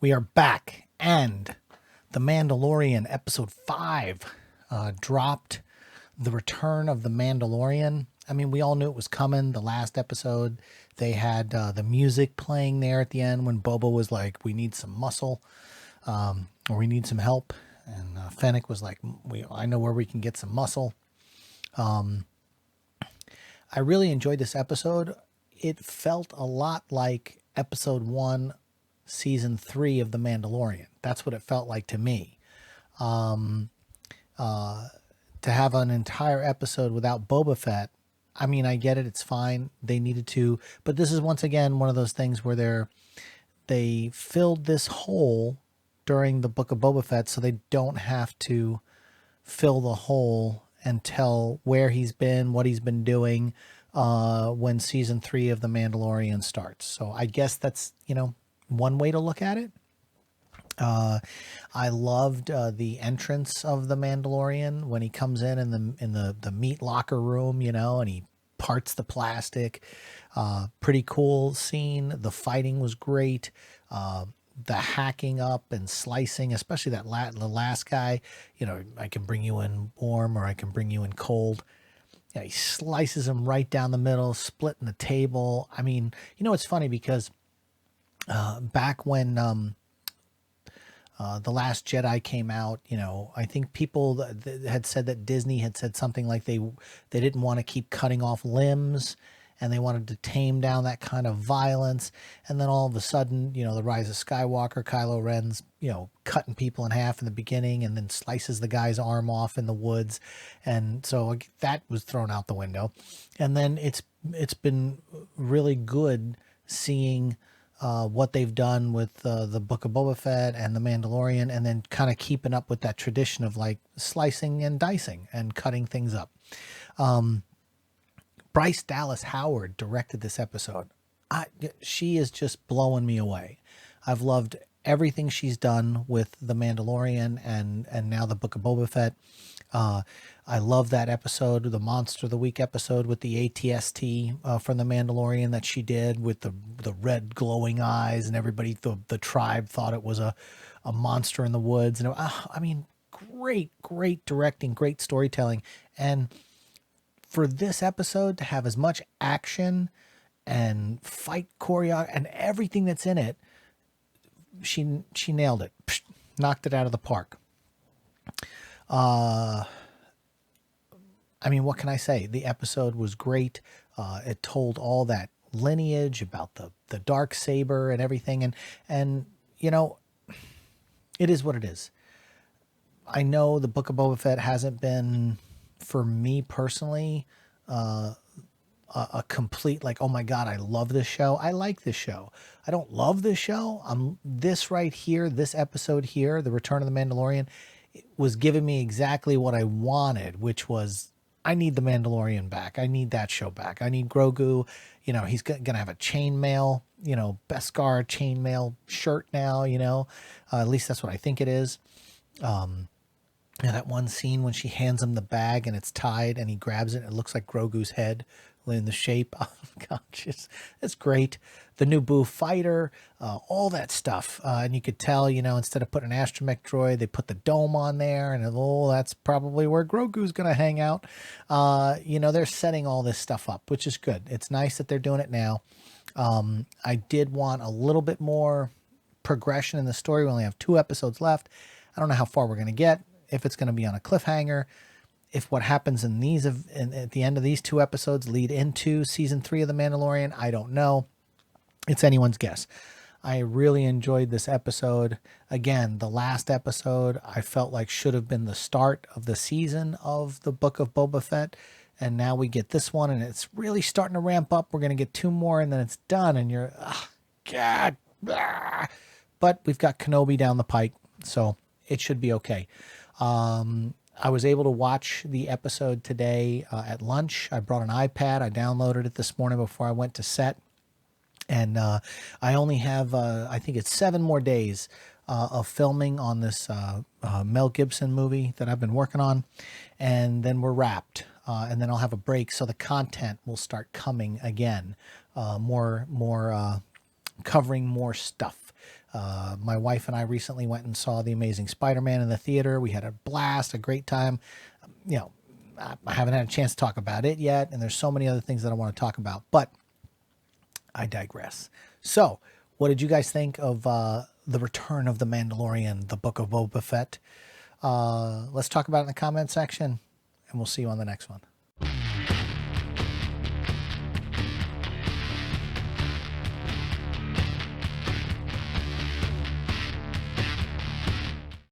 We are back, and The Mandalorian episode 5 dropped. The Return of the Mandalorian. I mean, we all knew it was coming. The last episode, they had the music playing there at the end when Boba was like, "We need some muscle, or we need some help," and Fennec was like, "I know where we can get some muscle." I really enjoyed this episode. It felt a lot like episode 1, season 3 of The Mandalorian. That's what it felt like to me. To have an entire episode without Boba Fett, I mean, I get it. It's fine. They needed to, but this is once again one of those things where they filled this hole during the Book of Boba Fett, so they don't have to fill the hole and tell where he's been, what he's been doing when season 3 of The Mandalorian starts. So I guess that's, one way to look at it. I loved the entrance of the Mandalorian when he comes in the meat locker room, and he parts the plastic. Pretty cool scene. The fighting was great. The hacking up and slicing, especially the last guy. I can bring you in warm or I can bring you in cold. Yeah, he slices him right down the middle, splitting the table. I mean, it's funny because back when The Last Jedi came out, I think people had said that Disney had said something like they didn't want to keep cutting off limbs and they wanted to tame down that kind of violence. And then all of a sudden, The Rise of Skywalker, Kylo Ren's, cutting people in half in the beginning and then slices the guy's arm off in the woods. And so that was thrown out the window. And then it's been really good seeing what they've done with the Book of Boba Fett and the Mandalorian, and then kind of keeping up with that tradition of like slicing and dicing and cutting things up. Bryce Dallas Howard directed this episode. She is just blowing me away. I've loved everything she's done with the Mandalorian and now the Book of Boba Fett. I love that episode, the Monster of the Week episode with the ATST from the Mandalorian that she did with the red glowing eyes, and everybody, the tribe thought it was a monster in the woods. And I mean, great directing, great storytelling. And for this episode to have as much action and fight choreo and everything that's in it, she nailed it. Psh, knocked it out of the park. I mean, what can I say? The episode was great. It told all that lineage about the dark saber and everything. And it is what it is. I know the Book of Boba Fett hasn't been, for me personally, a complete, like, oh my God, I love this show. I like this show. I don't love this show. This right here, this episode here, The Return of the Mandalorian, was giving me exactly what I wanted, which was, I need the Mandalorian back. I need that show back. I need Grogu. He's going to have a chainmail, Beskar chainmail shirt now, at least that's what I think it is. That one scene when she hands him the bag and it's tied and he grabs it and it looks like Grogu's head in the shape. Oh gosh, it's great. The new Boo fighter, all that stuff. And you could tell, instead of putting an astromech droid, they put the dome on there, and that's probably where Grogu's going to hang out. They're setting all this stuff up, which is good. It's nice that they're doing it now. I did want a little bit more progression in the story. We only have 2 episodes left. I don't know how far we're going to get, if it's going to be on a cliffhanger, if what happens in at the end of these 2 episodes lead into season 3 of The Mandalorian. I don't know. It's anyone's guess. I really enjoyed this episode. Again, the last episode I felt like should have been the start of the season of the Book of Boba Fett. And now we get this one and it's really starting to ramp up. We're going to get 2 more and then it's done. And you're, God. But we've got Kenobi down the pike, so it should be okay. I was able to watch the episode today at lunch. I brought an iPad. I downloaded it this morning before I went to set. And I only have, I think it's 7 more days of filming on this Mel Gibson movie that I've been working on. And then we're wrapped. And then I'll have a break. So the content will start coming again. More covering more stuff. My wife and I recently went and saw The Amazing Spider-Man in the theater. We had a blast, a great time. You know, I haven't had a chance to talk about it yet, and there's so many other things that I want to talk about, but I digress. So, what did you guys think of the return of the Mandalorian, the Book of Boba Fett? Let's talk about it in the comment section, and we'll see you on the next one.